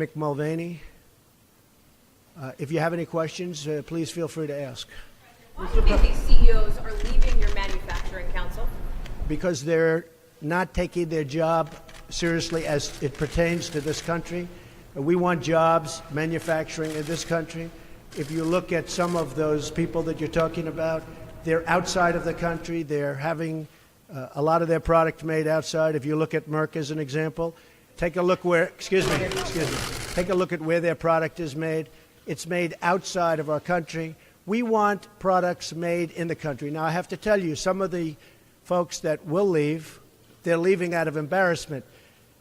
Mick Mulvaney. If you have any questions, please feel free to ask. Why do you think these CEOs are leaving your manufacturing council? Because they're not taking their job seriously as it pertains to this country. We want jobs, manufacturing in this country. If you look at some of those people that you're talking about, they're outside of the country. They're having a lot of their product made outside. If you look at Merck as an example, take a look where, take a look at where their product is made. It's made outside of our country. We want products made in the country. Now, I have to tell you, some of the folks that will leave, they're leaving out of embarrassment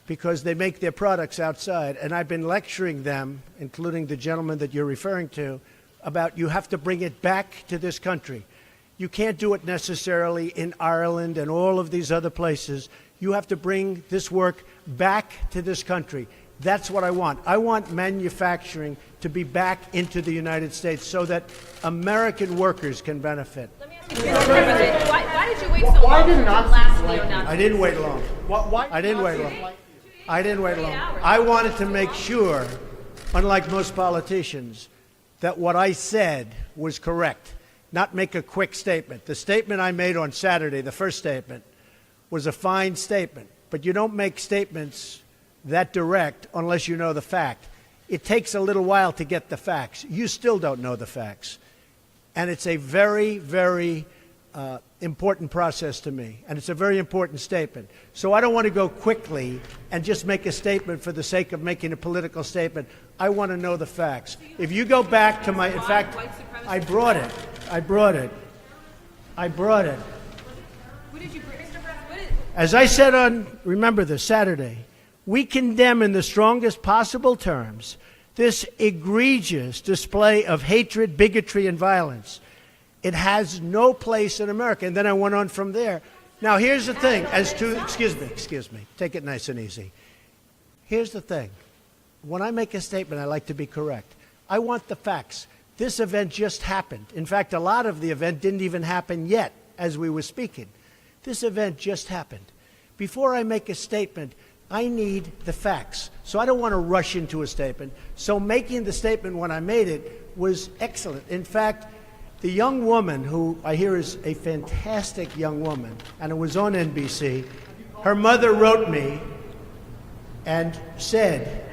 because they make their products outside. And I've been lecturing them, including the gentleman that you're referring to, about you have to bring it back to this country. You can't do it necessarily in Ireland and all of these other places. You have to bring this work back to this country. That's what I want. I want manufacturing to be back into the United States so that American workers can benefit. Let me ask you, Mr. President, why did you wait so long to last neo-Nazi? I didn't wait long. I didn't wait long. I didn't wait long. I wanted to make sure, unlike most politicians, that what I said was correct, not make a quick statement. The statement I made on Saturday, the first statement, was a fine statement. But you don't make statements that direct unless you know the fact. It takes a little while to get the facts. You still don't know the facts. And it's a very, very important process to me. And it's a very important statement. So I don't want to go quickly and just make a statement for the sake of making a political statement. I want to know the facts. If you go back to my, in fact, I brought it. Who did you bring, Mr. President? As I said on, remember this, Saturday, we condemn in the strongest possible terms this egregious display of hatred, bigotry, and violence. It has no place in America. And then I went on from there. Now, here's the thing. As to, excuse me, take it nice and easy. Here's the thing. When I make a statement, I like to be correct. I want the facts. This event just happened. In fact, a lot of the event didn't even happen yet as we were speaking. This event just happened. Before I make a statement, I need the facts. So I don't want to rush into a statement. So making the statement when I made it was excellent. In fact, the young woman, who I hear is a fantastic young woman, and it was on NBC, her mother wrote me and said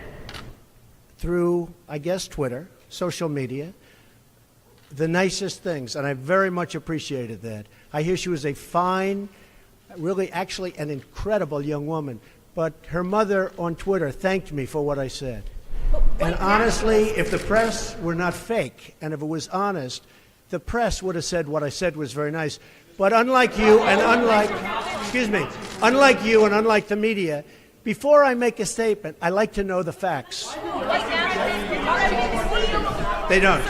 through, I guess, Twitter, social media, the nicest things, and I very much appreciated that. I hear she was a fine, really actually an incredible young woman, but her mother on Twitter thanked me for what I said. And honestly, if the press were not fake, and if it was honest, the press would have said what I said was very nice. But unlike you and unlike the media, before I make a statement, I like to know the facts. They don't.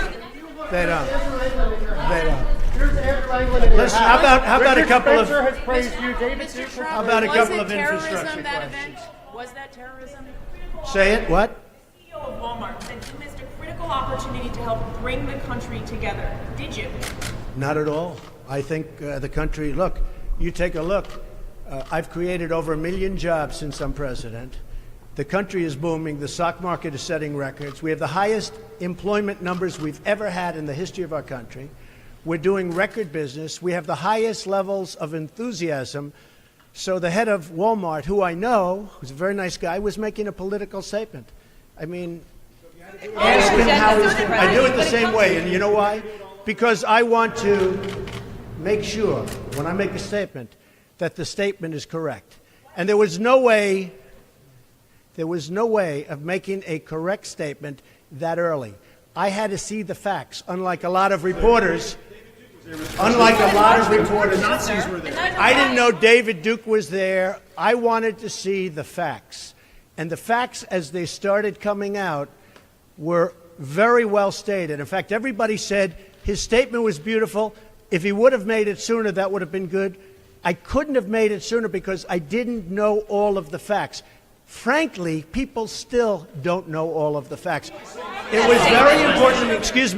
Listen, how about a couple of infrastructure questions? Was that terrorism? Say it. What? CEO of Walmart said you missed a critical opportunity to help bring the country together. Did you? Not at all. I think the country, look, you take a look. I've created over 1 million jobs since I'm president. The country is booming. The stock market is setting records. We have the highest employment numbers we've ever had in the history of our country. We're doing record business. We have the highest levels of enthusiasm. So the head of Walmart, who I know, who's a very nice guy, was making a political statement. I mean, ask him how he's doing. I do it the same way, and you know why? Because I want to make sure, when I make a statement, that the statement is correct. And there was no way of making a correct statement that early. I had to see the facts, unlike a lot of reporters. Nazis were there. I didn't know David Duke was there. I wanted to see the facts. And the facts, as they started coming out, were very well stated. In fact, everybody said his statement was beautiful. If he would have made it sooner, that would have been good. I couldn't have made it sooner because I didn't know all of the facts. Frankly, people still don't know all of the facts. It was very important, excuse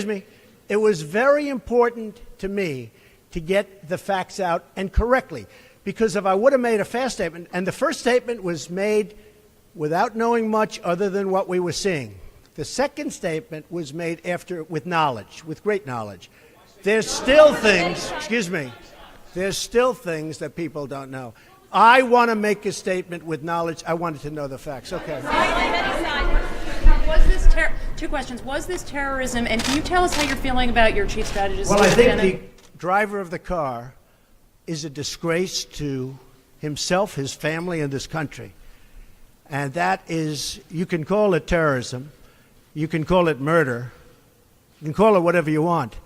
me. It was very important to me to get the facts out and correctly. Because if I would have made a fast statement, and the first statement was made without knowing much other than what we were seeing. The second statement was made after, with knowledge, with great knowledge. There's still things, there's still things that people don't know. I want to make a statement with knowledge. I wanted to know the facts. Okay. Was this two questions. Was this terrorism? And can you tell us how you're feeling about your chief strategist? Well, I Steve think Bannon? the driver of the car is a disgrace to himself, his family, and this country. And that is, you can call it terrorism. You can call it murder. You can call it whatever you want.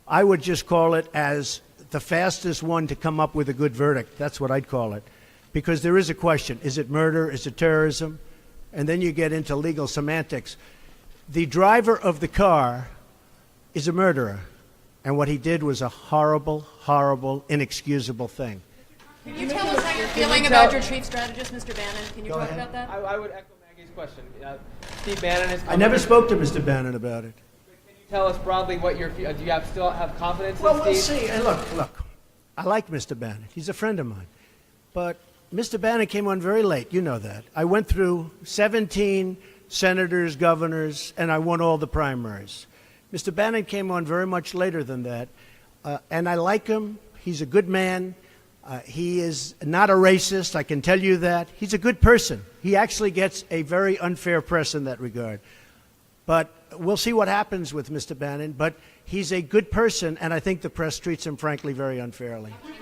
I would just call it as the fastest one to come up with a good verdict. That's what I'd call it. Because there is a question. Is it murder? Is it terrorism? And then you get into legal semantics. The driver of the car is a murderer. And what he did was a horrible, horrible, inexcusable thing. Can you tell us how you're feeling about your chief strategist, Mr. Bannon? Can you talk about that? I would echo Maggie's question. Steve Bannon is. I never spoke to Mr. Bannon about it. Can you tell us broadly what your? Do you still have confidence Well, in we'll Steve? see. And look. I like Mr. Bannon. He's a friend of mine. But Mr. Bannon came on very late. You know that. I went through 17 senators, governors, and I won all the primaries. Mr. Bannon came on very much later than that. And I like him. He's a good man. He is not a racist, I can tell you that. He's a good person. He actually gets a very unfair press in that regard. But we'll see what happens with Mr. Bannon. But he's a good person, and I think the press treats him, frankly, very unfairly. Do you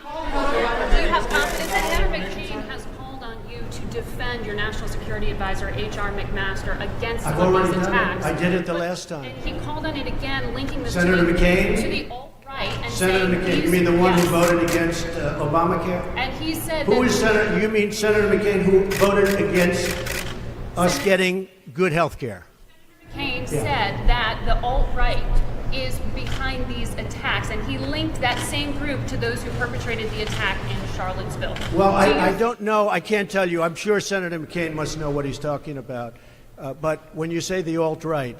have confidence that Senator McCain has called on you to defend your National Security Advisor, H.R. McMaster, against I've these already done attacks? it. I did it the last time. And he called on it again, linking this Senator to McCain? the alt-right. And Senator saying McCain, you mean the one who yes. voted against Obamacare? And he said Who that is Senator? You mean Senator McCain who voted against us getting good health care? McCain said that the alt-right is behind these attacks, and he linked that same group to those who perpetrated the attack in Charlottesville. Well, I don't know. I can't tell you. I'm sure Senator McCain must know what he's talking about. But when you say the alt-right,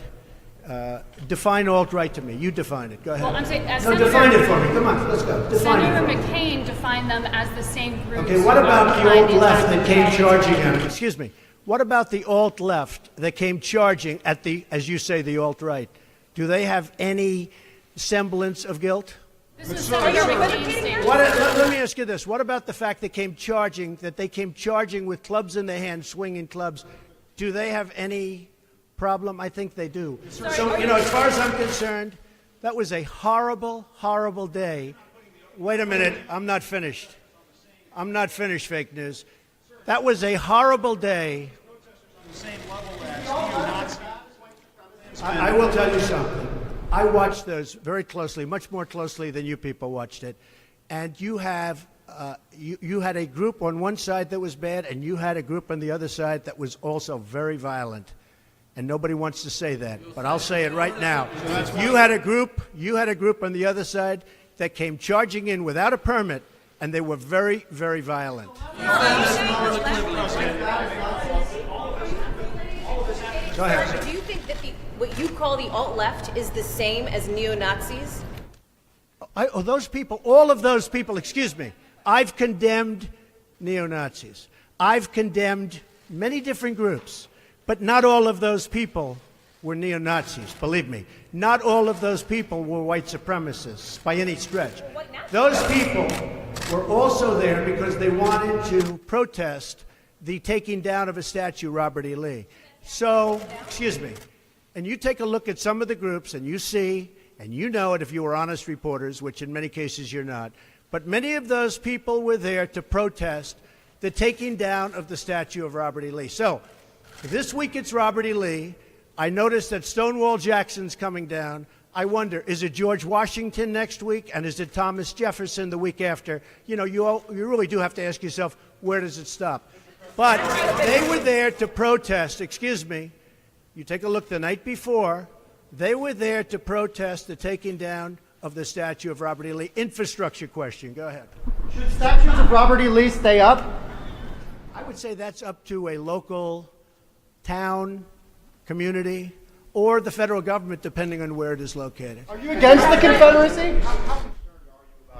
define alt-right to me. You define it. Go ahead. Well, I'm saying, as No, define it for me. Come on, let's go. Define Senator it for me. McCain defined them as the same group. Okay, what about the alt-left that came charging at him? Excuse me. What about the alt-left that came charging at the, as you say, the alt-right? Do they have any semblance of guilt? This is Senator McCain's statement. Let me ask you this. What about the fact they came charging with clubs in their hands, swinging clubs? Do they have any problem? I think they do. So, as far as I'm concerned, that was a horrible, horrible day. Wait a minute. I'm not finished. I'm not finished, fake news. That was a horrible day. I will tell you something. I watched those very closely, much more closely than you people watched it. And you have you had a group on one side that was bad, and you had a group on the other side that was also very violent. And nobody wants to say that, but I'll say it right now. You had a group on the other side that came charging in without a permit, and they were very, very violent. Go ahead. Do you think that what you call the alt-left is the same as neo-Nazis? Those people, all of those people, excuse me, I've condemned neo-Nazis. I've condemned many different groups, but not all of those people were neo-Nazis, believe me. Not all of those people were white supremacists by any stretch. Those people were also there because they wanted to protest the taking down of a statue, Robert E. Lee. So, excuse me, and you take a look at some of the groups and you see, and you know it if you were honest reporters, which in many cases you're not, but many of those people were there to protest the taking down of the statue of Robert E. Lee. So, this week it's Robert E. Lee. I noticed that Stonewall Jackson's coming down. I wonder, is it George Washington next week, and is it Thomas Jefferson the week after? You know, you really do have to ask yourself, where does it stop? But they were there to protest, excuse me, you take a look the night before, they were there to protest the taking down of the statue of Robert E. Lee. Infrastructure question, go ahead. Should statues of Robert E. Lee stay up? I would say that's up to a local town, community, or the federal government, depending on where it is located. Are you against the Confederacy?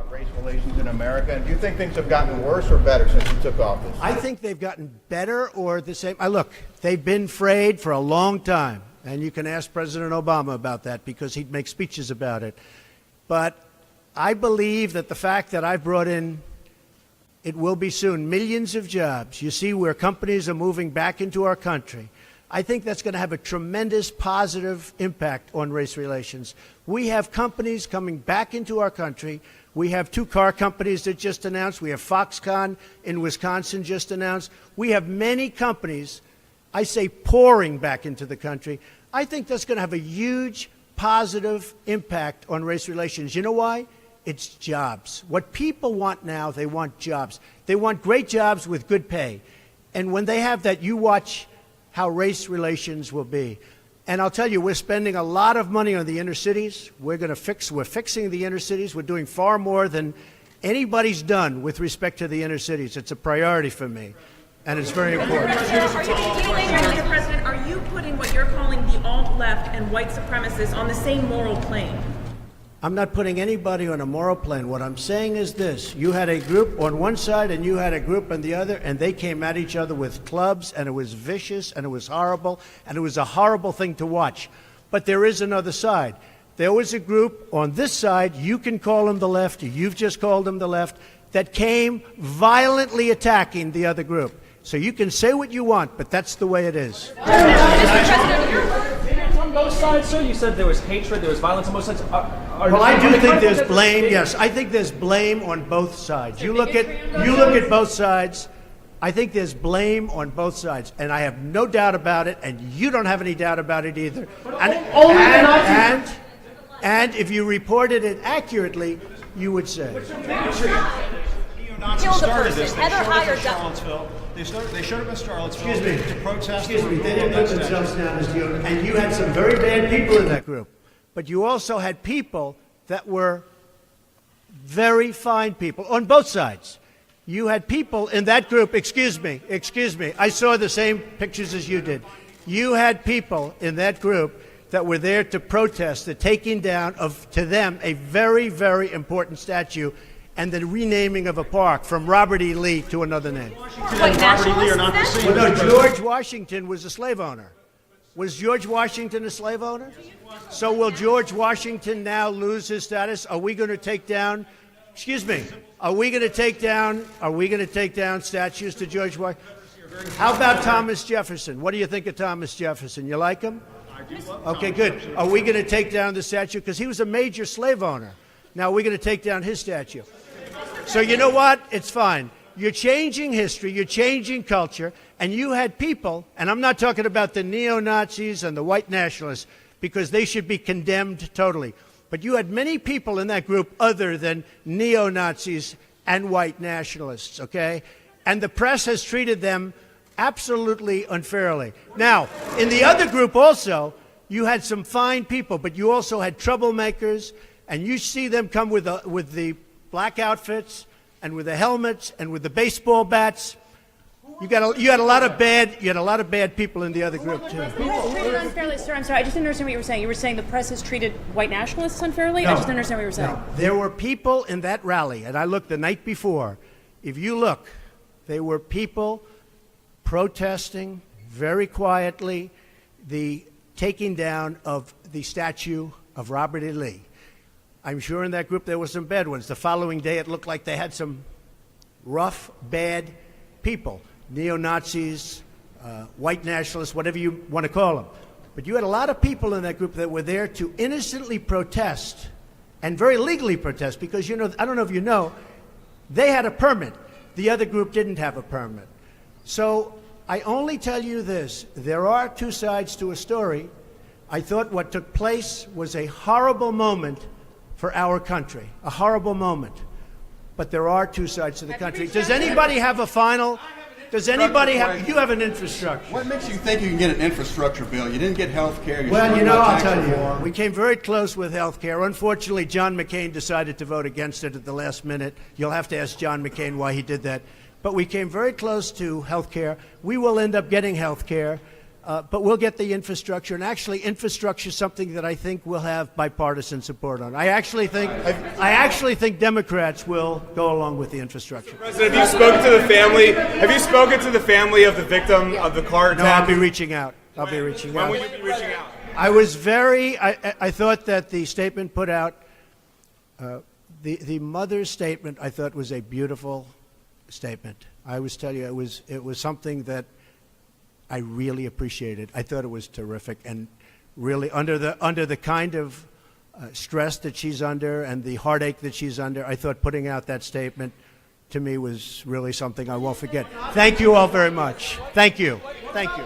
Race relations relations in America? And do you think things have gotten worse or better since you took office? I think they've gotten better or the same. Look, they've been frayed for a long time, and you can ask President Obama about that because he'd make speeches about it. But I believe that the fact that I've brought in, it will be soon, millions of jobs. You see where companies are moving back into our country. I think that's going to have a tremendous positive impact on race relations. We have companies coming back into our country. We have 2 car companies that just announced. We have Foxconn in Wisconsin just announced. We have many companies, I say, pouring back into the country. I think that's going to have a huge positive impact on race relations. You know why? It's jobs. What people want now, they want jobs. They want great jobs with good pay. And when they have that, you watch how race relations will be. And I'll tell you, we're spending a lot of money on the inner cities. We're fixing the inner cities. We're doing far more than anybody's done with respect to the inner cities. It's a priority for me, and it's very important. Mr. President, are you putting what you're calling the alt-left and white supremacists on the same moral plane? I'm not putting anybody on a moral plane. What I'm saying is this. You had a group on one side and you had a group on the other, and they came at each other with clubs, and it was vicious, and it was horrible, and it was a horrible thing to watch. But there is another side. There was a group on this side, you can call them the left, you've just called them the left, that came violently attacking the other group. So you can say what you want, but that's the way it is. On both sides, sir? You said there was hatred, there was violence on both sides. Well, I do think there's blame. Yes, I think there's blame on both sides. You look at both sides. I think there's blame on both sides, and I have no doubt about it, and you don't have any doubt about it either. And if you reported it accurately, you would say. Kill the person. Heather hired Charlottesville. They showed up in Charlottesville to protest. Excuse me. They didn't put themselves down as the owner. And you had some very bad people in that group. But you also had people that were very fine people on both sides. You had people in that group, excuse me, I saw the same pictures as you did. You had people in that group that were there to protest the taking down of, to them, a very, very important statue and the renaming of a park from Robert E. Lee to another name. No, George Washington was a slave owner. Was George Washington a slave owner? So will George Washington now lose his status? Are we going to take down, are we going to take down statues to George Washington? How about Thomas Jefferson? What do you think of Thomas Jefferson? You like him? Okay, good. Are we going to take down the statue? Because he was a major slave owner. Now we're going to take down his statue. So you know what? It's fine. You're changing history, you're changing culture, and you had people, and I'm not talking about the neo-Nazis and the white nationalists, because they should be condemned totally. But you had many people in that group other than neo-Nazis and white nationalists, okay? And the press has treated them absolutely unfairly. Now, in the other group also, you had some fine people, but you also had troublemakers, and you see them come with the black outfits and with the helmets and with the baseball bats. You had a lot of bad people in the other group too. Treated unfairly, sir. I'm sorry, I just didn't understand what you were saying. You were saying the press has treated white nationalists unfairly? No, I just didn't understand what you were saying. No. There were people in that rally, and I looked the night before. If you look, there were people protesting very quietly the taking down of the statue of Robert E. Lee. I'm sure in that group there were some bad ones. The following day it looked like they had some rough, bad people, neo-Nazis, white nationalists, whatever you want to call them. But you had a lot of people in that group that were there to innocently protest and very legally protest because, you know, I don't know if you know, they had a permit. The other group didn't have a permit. So I only tell you this. There are two sides to a story. I thought what took place was a horrible moment for our country, a horrible moment. But there are two sides to the country. Does anybody have a final? Does anybody have? You have an infrastructure. What makes you think you can get an infrastructure bill? You didn't get health care. Well, you know, I'll tell you. We came very close with health care. Unfortunately, John McCain decided to vote against it at the last minute. You'll have to ask John McCain why he did that. But we came very close to health care. We will end up getting health care. But we'll get the infrastructure, and actually, infrastructure is something that I think we'll have bipartisan support on. I actually think Democrats will go along with the infrastructure. President, have you spoken to the family? Have you spoken to the family of the victim of the car attack? No, I'll be reaching out. When will you be reaching out? I thought that the statement put out, the mother's statement, I thought was a beautiful statement. I always tell you, it was something that I really appreciated. I thought it was terrific, and really under the kind of stress that she's under and the heartache that she's under, I thought putting out that statement to me was really something I won't forget. Thank you all very much. Thank you. Thank you.